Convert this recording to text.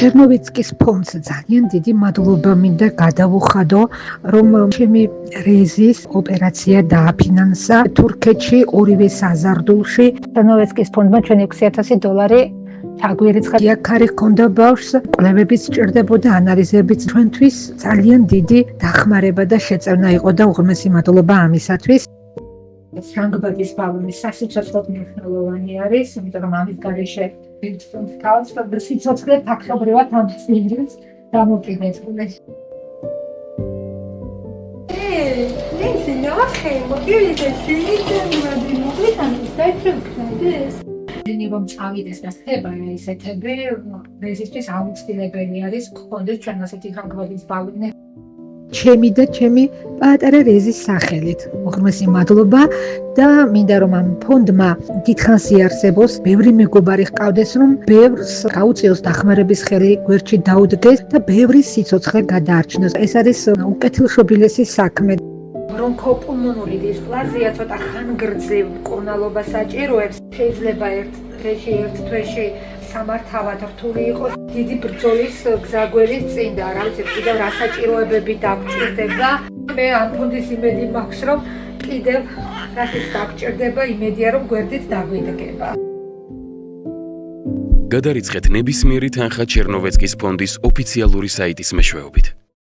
ჩერნოვიცკის ფონდს ძალიან დიდი მადლობა მინდა გადავუხადო, რომ ჩემი რეზის ოპერაცია დააფინანსა თურქეთში ორივე საზარდულში. ჩერნოვიცკის ფონდმა ჩვენ $6,000 ჩაგვირიცხა. იაქარი ჰქონდა ბავშვს, კვლევებიც სჭირდებოდა, ანალიზებიც. ჩვენთვის ძალიან დიდი დახმარება და შეწევნა იყო და უღრმესი მადლობა ამისათვის. ფრანგბადის ბალონის სასიცოცხლოდ მნიშვნელოვანი არის, იმიტომ რომ ამის გარეშე თავს და სიცოცხლე ფაქტობრივად ამცირებს დამოკიდებულია. Neyse ne bakayım, bakıyoruz da ნი რომ წავიდეს და ხდება ესეთები, რეზისტის აუცილებელი არის გქონდეს ჩვენ ასეთი ფრანგბადის ბალონი. ჩემი და ჩემი პატარა რეზის სახელით. უღრმესი მადლობა და მინდა რომ ამ ფონდმა დიდხანს იარსებოს, ბევრი მეგობარი ჰყავდეს, რომ ბევრს გაუწიოს დახმარების ხელი გვერდში დაუდგეს და ბევრი სიცოცხლე გადაარჩინოს. ეს არის უკეთილშობილესი საქმე. ბრონქოპულმონური დისპლაზია ცოტა ხანგრძლივ მკურნალობა საჭიროებს. შეიძლება ერთ თვეში სამართავად რთული იყოს. დიდი ბრძოლის გზაგვერის წინ და რა ვიცი, კიდევ რა საჭიროებები დაგჭირდება. მე ამ ფონდის იმედი მაქვს, რომ კიდევ რასაც დაგჭირდება, იმედია რომ გვერდით დაგვიდგება. გადარიცხეთ ნებისმიერი თანხა ჩერნოვეცკის ფონდის ოფიციალური საიტის მეშვეობით.